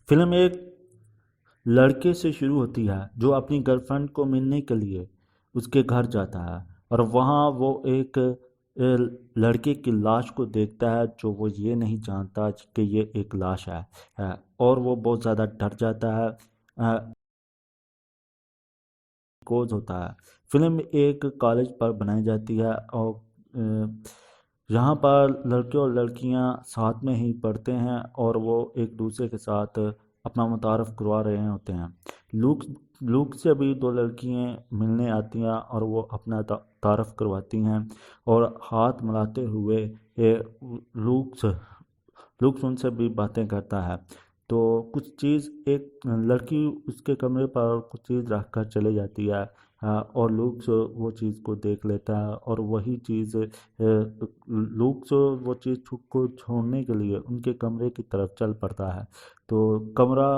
Film ایک لڑکے سے شروع ہوتی ہے جو اپنی گرل فرینڈ کو ملنے کے لیے اس کے گھر جاتا ہے، اور وہاں وہ ایک لڑکے کی لاش کو دیکھتا ہے جو وہ یہ نہیں جانتا کہ یہ ایک لاش ہے، اور وہ بہت زیادہ ڈر جاتا ہے۔ کوز ہوتا ہے۔ فلم ایک کالج پر بنائی جاتی ہے، اور یہاں پر لڑکے اور لڑکیاں ساتھ میں ہی پڑھتے ہیں اور وہ ایک دوسرے کے ساتھ اپنا متعارف کروا رہے ہوتے ہیں۔ لوک لوک سے بھی دو لڑکیاں ملنے آتی ہیں اور وہ اپنا تعارف کرواتی ہیں، اور ہاتھ ملاتے ہوئے لوکس لوکس ان سے بھی باتیں کرتا ہے۔ تو کچھ چیز ایک لڑکی اس کے کمرے پر کچھ چیز رکھ کر چلے جاتی ہے، اور لوکس وہ چیز کو دیکھ لیتا ہے، اور وہی چیز لوکس وہ چیز کو چھوڑنے کے لیے ان کے کمرے کی طرف چل پڑتا ہے۔ تو کمرہ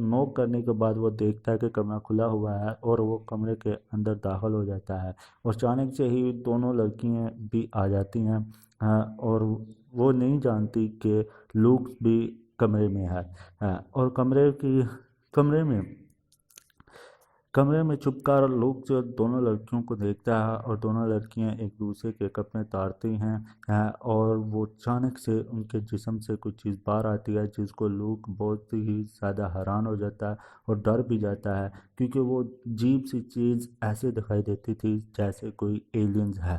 نوک کرنے کے بعد وہ دیکھتا ہے کہ کمرہ کھلا ہوا ہے، اور وہ کمرے کے اندر داخل ہو جاتا ہے، اور اچانک سے ہی دونوں لڑکیاں بھی آ جاتی ہیں، اور وہ نہیں جانتی کہ لوکس بھی کمرے میں ہے، اور کمرے میں چھپ کر لوگ جو دونوں لڑکیوں کو دیکھتا ہے، اور دونوں لڑکیاں ایک دوسرے کے کپڑے اتارتی ہیں، اور وہ اچانک سے ان کے جسم سے کچھ چیز باہر آتی ہے، جس کو لوگ بہت ہی زیادہ حیران ہو جاتا ہے اور ڈر بھی جاتا ہے، کیونکہ وہ عجیب سی چیز ایسے دکھائی دیتی تھی جیسے کوئی ایلینز ہے۔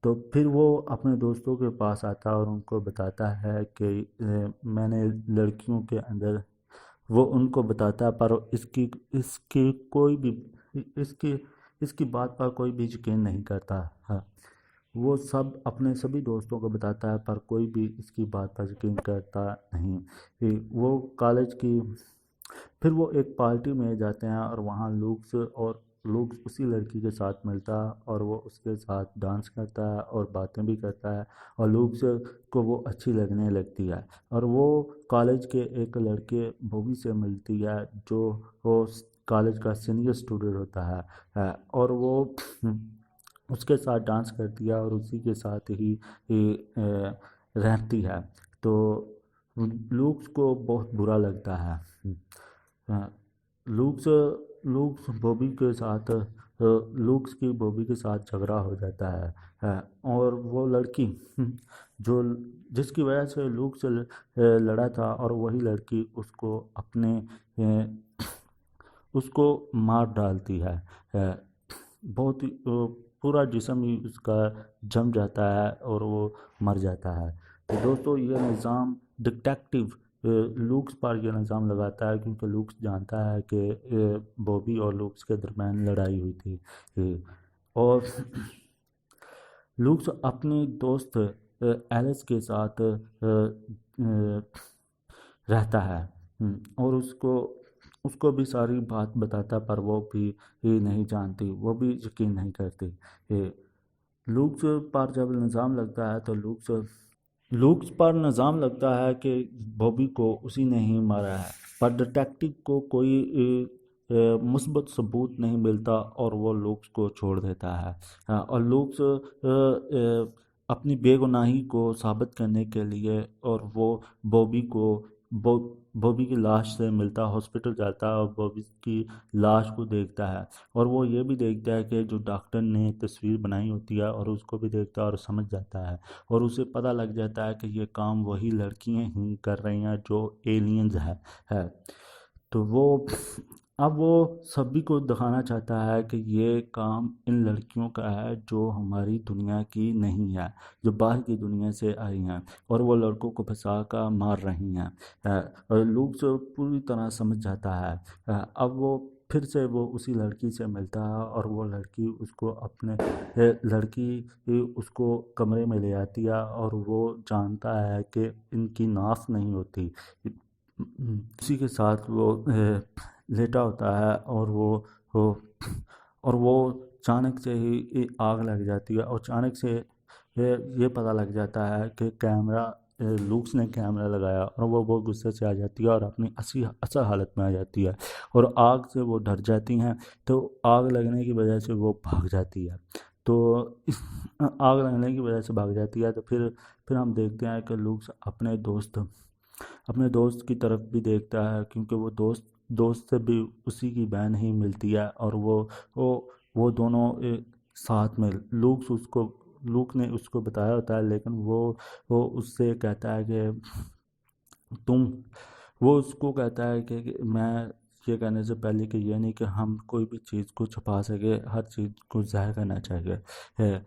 تو پھر وہ اپنے دوستوں کے پاس آتا ہے اور ان کو بتاتا ہے کہ میں نے لڑکیوں کے اندر، وہ ان کو بتاتا ہے، پر اس کی کوئی بھی اس کی بات پر کوئی بھی یقین نہیں کرتا ہے۔ وہ اپنے سبھی دوستوں کو بتاتا ہے، پر کوئی بھی اس کی بات پر یقین کرتا نہیں۔ وہ کالج کی پھر وہ ایک پارٹی میں جاتے ہیں، اور وہاں لوگ اسی لڑکی کے ساتھ ملتا ہے، اور وہ اس کے ساتھ ڈانس کرتا ہے اور باتیں بھی کرتا ہے، اور لوگ کو وہ اچھی لگنے لگتی ہے، اور وہ کالج کے ایک لڑکے بوبی سے ملتی ہے جو وہ کالج کا سینئر اسٹوڈنٹ ہوتا ہے، اور وہ اس کے ساتھ ڈانس کرتی ہے اور اسی کے ساتھ ہی رہتی ہے۔ تو لوکس کو بہت برا لگتا ہے۔ لوکس لوکس بوبی کے ساتھ لوکس کی بوبی کے ساتھ جھگڑا ہو جاتا ہے، اور وہ لڑکی جو جس کی وجہ سے لوکس لڑا تھا، اور وہی لڑکی اس کو مار ڈالتی ہے، بہت ہی پورا جسم ہی اس کا جم جاتا ہے اور وہ مر جاتا ہے۔ تو دوستو، یہ نظام ڈٹیکٹیو لوکس پر یہ نظام لگاتا ہے، کیونکہ لوکس جانتا ہے کہ بوبی اور لوکس کے درمیان لڑائی ہوئی تھی، اور لوکس اپنی دوست ایلس کے ساتھ رہتا ہے، اور اس کو بھی ساری بات بتاتا، پر وہ بھی نہیں جانتی، وہ بھی یقین نہیں کرتی۔ لوکس پر جب الزام لگتا ہے تو لوکس پر الزام لگتا ہے کہ بوبی کو اسی نے ہی مارا ہے، پر ڈیٹیکٹیو کو کوئی مثبت ثبوت نہیں ملتا، اور وہ لوکس کو چھوڑ دیتا ہے، اور لوکس اپنی بے گناہی کو ثابت کرنے کے لیے، اور وہ بوبی کی لاش سے ملتا، ہاسپٹل جاتا ہے اور بوبی کی لاش کو دیکھتا ہے، اور وہ یہ بھی دیکھتا ہے کہ جو ڈاکٹر نے تصویر بنائی ہوتی ہے، اور اس کو بھی دیکھتا ہے اور سمجھ جاتا ہے، اور اسے پتہ لگ جاتا ہے کہ یہ کام وہی لڑکیاں ہی کر رہی ہیں جو ایلینز ہے۔ تو اب وہ سبھی کو دکھانا چاہتا ہے کہ یہ کام ان لڑکیوں کا ہے جو ہماری دنیا کی نہیں ہے، جو باہر کی دنیا سے آئی ہیں، اور وہ لڑکوں کو پھنسا کر مار رہی ہیں، اور لوگ سے پوری طرح سمجھ جاتا ہے۔ اب وہ پھر سے وہ اسی لڑکی سے ملتا ہے، اور وہ لڑکی اس کو کمرے میں لے آتی ہے، اور وہ جانتا ہے کہ ان کی ناف نہیں ہوتی، اسی کے ساتھ وہ لیٹا ہوتا ہے، اور وہ اچانک سے ہی آگ لگ جاتی ہے، اور اچانک سے یہ پتہ لگ جاتا ہے کہ لوکس نے کیمرہ لگایا، اور وہ بہت غصے سے آ جاتی ہے اور اپنی اصل حالت میں آ جاتی ہے، اور آگ سے وہ ڈر جاتی ہیں، تو آگ لگنے کی وجہ سے وہ بھاگ جاتی ہے۔ تو آگ لگنے کی وجہ سے بھاگ جاتی ہے، تو پھر ہم دیکھتے ہیں کہ لوکس اپنے دوست اپنے دوست کی طرف بھی دیکھتا ہے، کیونکہ وہ دوست سے بھی اسی کی بہن ہی ملتی ہے، اور وہ وہ دونوں ساتھ میں لوک نے اس کو بتایا ہوتا ہے، لیکن وہ اس سے کہتا ہے کہ تم وہ اس کو کہتا ہے کہ میں یہ کہنے سے پہلے کہ یہ نہیں کہ ہم کوئی بھی چیز کو چھپا سکے، ہر چیز کو ظاہر کرنا چاہیے ہے،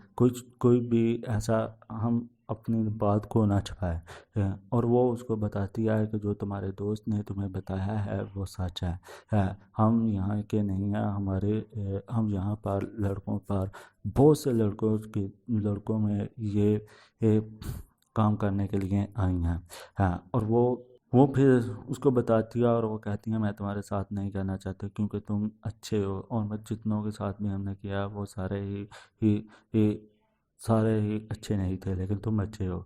کوئی بھی ایسا ہم اپنی بات کو نہ چھپائے ہے۔ اور وہ اس کو بتاتی ہے کہ جو تمہارے دوست نے تمہیں بتایا ہے وہ سچ ہے، ہم یہاں کے نہیں ہیں، ہم یہاں پر لڑکوں پر بہت سے لڑکوں میں یہ کام کرنے کے لیے آئی ہیں، ہاں۔ اور وہ پھر اس کو بتاتی ہے، اور وہ کہتی ہیں میں تمہارے ساتھ نہیں کرنا چاہتی کیونکہ تم اچھے ہو، اور میں جتنوں کے ساتھ بھی ہم نے کیا وہ ہی سارے ہی اچھے نہیں تھے، لیکن تم اچھے ہو۔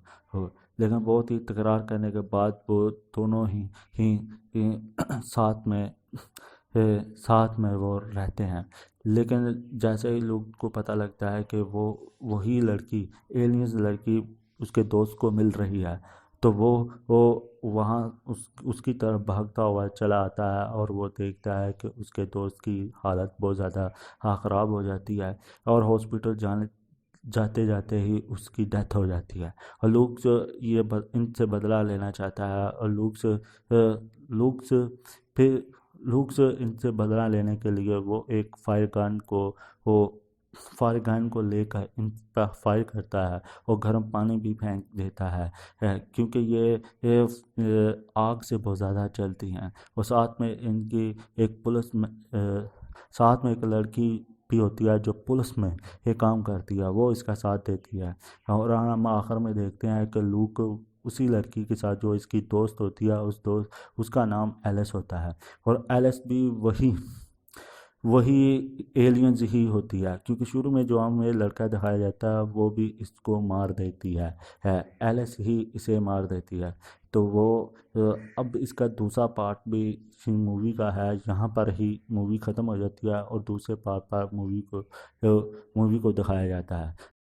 لیکن بہت ہی تکرار کرنے کے بعد وہ دونوں ہی ساتھ میں وہ رہتے ہیں۔ لیکن جیسے ہی لوگ کو پتہ لگتا ہے کہ وہی لڑکی، ایلینز لڑکی اس کے دوست کو مل رہی ہے، تو وہ وہاں اس کی طرف بھاگتا ہوا چلا آتا ہے، اور وہ دیکھتا ہے کہ اس کے دوست کی حالت بہت زیادہ خراب ہو جاتی ہے، اور ہاسپٹل جاتے جاتے ہی اس کی ڈیتھ ہو جاتی ہے۔ اور لوگ ان سے بدلہ لینا چاہتا ہے، اور لوگ سے ان سے بدلہ لینے کے لیے وہ ایک فائر گن کو لے کر ان پر فائر کرتا ہے، اور گرم پانی بھی پھینک دیتا ہے، کیونکہ یہ آگ سے بہت زیادہ چلتی ہیں۔ اور ساتھ میں ان کی ساتھ میں ایک لڑکی بھی ہوتی ہے جو پولیس میں یہ کام کرتی ہے، وہ اس کا ساتھ دیتی ہے۔ اور ہم آخر میں دیکھتے ہیں کہ لوک اسی لڑکی کے ساتھ جو اس کی دوست ہوتی ہے، اس کا نام ایلس ہوتا ہے، اور ایلس بھی وہی ایلینز ہی ہوتی ہے، کیونکہ شروع میں جو ہمیں لڑکا دکھایا جاتا ہے وہ بھی اس کو مار دیتی ہے، ایلس ہی اسے مار دیتی ہے۔ تو اب اس کا دوسرا پارٹ بھی مووی کا ہے، یہاں پر ہی مووی ختم ہو جاتی ہے، اور دوسرے پارٹ پر مووی کو دکھایا جاتا ہے۔